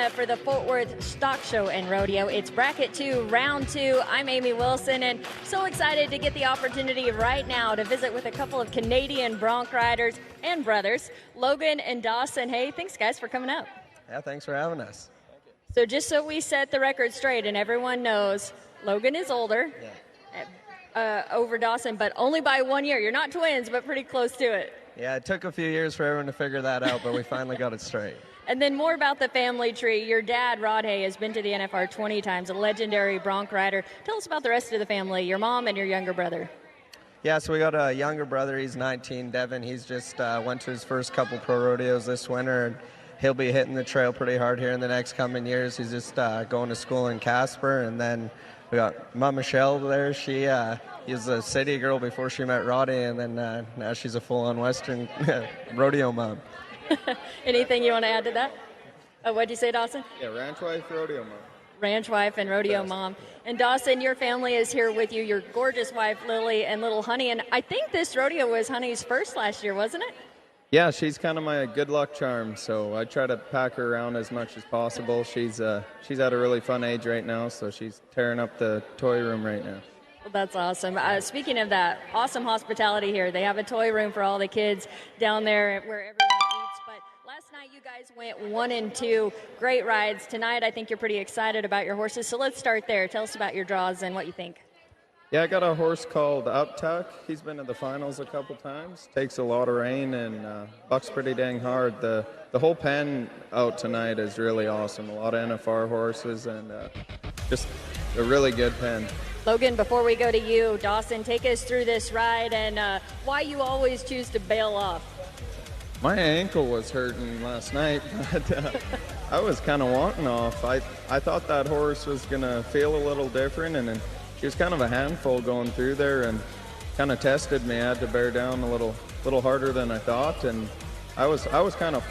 arena for the Fort Worth Stock Show and Rodeo. It's Bracket 2, Round 2. I'm Amy Wilson, and so excited to get the opportunity right now to visit with a couple of Canadian bronc riders and brothers, Logan and Dawson. Hey, thanks, guys, for coming out. Yeah, thanks for having us. So just so we set the record straight and everyone knows, Logan is older over Dawson, but only by 1 year. You're not twins, but pretty close to it. Yeah, it took a few years for everyone to figure that out, but we finally got it straight. And then more about the family tree. Your dad, Rod Hay, has been to the NFR 20 times, a legendary bronc rider. Tell us about the rest of the family, your mom and your younger brother. Yeah, so we got a younger brother. He's 19, Devin. He's just went to his first couple pro rodeos this winter, and he'll be hitting the trail pretty hard here in the next coming years. He's just going to school in Casper. And then we got Mom Michelle there. She was a city girl before she met Roddy, and then now she's a full-on Western rodeo mom. Anything you want to add to that? What'd you say, Dawson? Yeah, ranch wife, rodeo mom. Ranch wife and rodeo mom. And Dawson, your family is here with you, your gorgeous wife, Lily, and little Honey. And I think this rodeo was Honey's first last year, wasn't it? Yeah, she's kind of my good luck charm, so I try to pack her around as much as possible. She's at a really fun age right now, so she's tearing up the toy room right now. Well, that's awesome. Speaking of that, awesome hospitality here. They have a toy room for all the kids down there where everyone eats. But last night you guys went 1 and 2. Great rides. Tonight I think you're pretty excited about your horses. So let's start there. Tell us about your draws and what you think. Yeah, I got a horse called Uptuck. He's been to the finals a couple times. Takes a lot of rain and bucks pretty dang hard. The whole pen out tonight is really awesome. A lot of NFR horses and just a really good pen. Logan, before we go to you, Dawson, take us through this ride and why you always choose to bail off. My ankle was hurting last night, but I was kind of wanting off. I thought that horse was going to feel a little different, and she was kind of a handful going through there and kind of tested me. I had to bear down a little harder than I thought, and I was kind of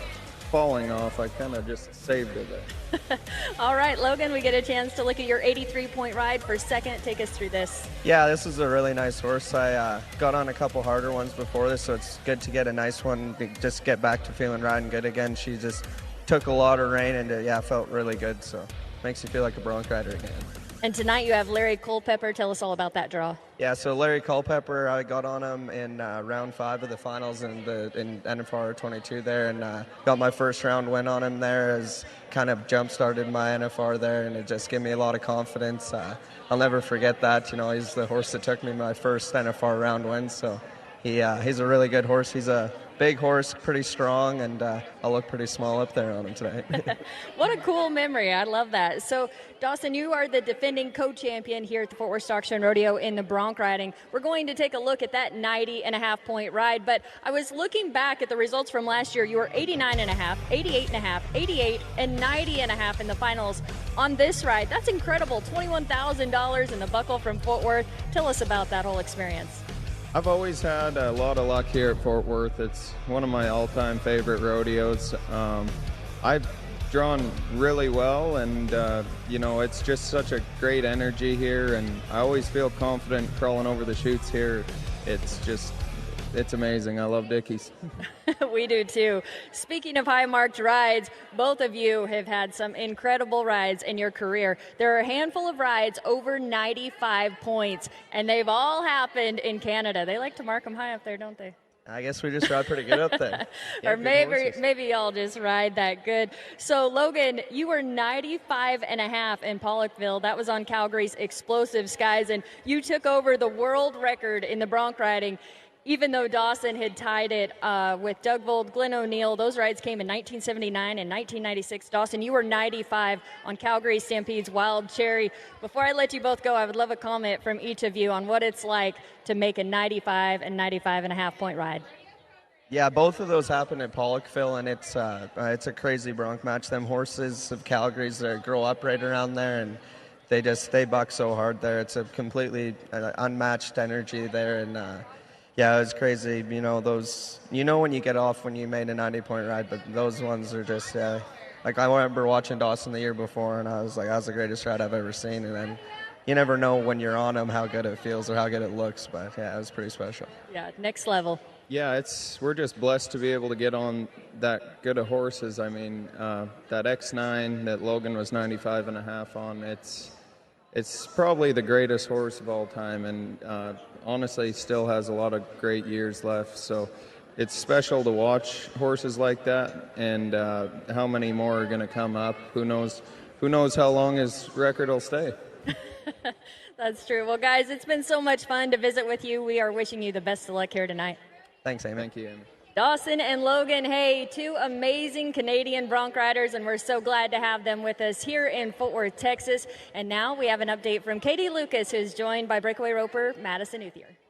falling off. I kind of just saved it there. All right, Logan, we get a chance to look at your 83-point ride for second. Take us through this. Yeah, this is a really nice horse. I got on a couple harder ones before this, so it's good to get a nice one, just get back to feeling riding good again. She just took a lot of rain and felt really good, so makes you feel like a bronc rider again. And tonight you have Larry Culpepper. Tell us all about that draw. Yeah, so Larry Culpepper, I got on him in round 5 of the finals in NFR 22 there, and got my first round win on him there. As kind of jump-started my NFR there, and it just gave me a lot of confidence. I'll never forget that. You know, he's the horse that took me my first NFR round win, so he's a really good horse. He's a big horse, pretty strong, and I'll look pretty small up there on him today. What a cool memory. I love that. So, Dawson, you are the defending co-champion here at the Fort Worth Stock Show and Rodeo in the bronc riding. We're going to take a look at that 90.5-point ride, but I was looking back at the results from last year. You were 89.5, 88.5, 88, and 90.5 in the finals on this ride. That's incredible. $21,000 in the buckle from Fort Worth. Tell us about that whole experience. I've always had a lot of luck here at Fort Worth. It's one of my all-time favorite rodeos. I've drawn really well, and it's just such a great energy here, and I always feel confident crawling over the chutes here. It's amazing. I love Dickies. We do too. Speaking of high-marked rides, both of you have had some incredible rides in your career. There are a handful of rides over 95 points, and they've all happened in Canada. They like to mark them high up there, don't they? I guess we just ride pretty good up there. Or maybe y'all just ride that good. So, Logan, you were 95.5 in Pollockville. That was on Calgary's Explosive Skies, and you took over the world record in the bronc riding. Even though Dawson had tied it with Doug Vold, Glenn O'Neill, those rides came in 1979 and 1996. Dawson, you were 95 on Calgary Stampede's Wild Cherry. Before I let you both go, I would love a comment from each of you on what it's like to make a 95 and 95.5-point ride. Yeah, both of those happened at Pollockville, and it's a crazy bronc match. Them horses of Calgary's that grow up right around there, and they buck so hard there. It's a completely unmatched energy there, and yeah, it was crazy. You know, when you get off when you made a 90-point ride, but those ones are just, like I remember watching Dawson the year before, and I was like, that was the greatest ride I've ever seen. And then you never know when you're on them how good it feels or how good it looks, but yeah, it was pretty special. Yeah, next level. Yeah, we're just blessed to be able to get on that good of horses. I mean, that X9 that Logan was 95 and a half on, it's probably the greatest horse of all time, and honestly still has a lot of great years left. So it's special to watch horses like that, and how many more are going to come up? Who knows how long his record will stay. That's true. Well, guys, it's been so much fun to visit with you. We are wishing you the best of luck here tonight. Thanks, Amy. Thank you, Amy. Dawson and Logan, hey, two amazing Canadian bronc riders, and we're so glad to have them with us here in Fort Worth, Texas. And now we have an update from Katie Lucas, who's joined by breakaway roper Madison Uthier.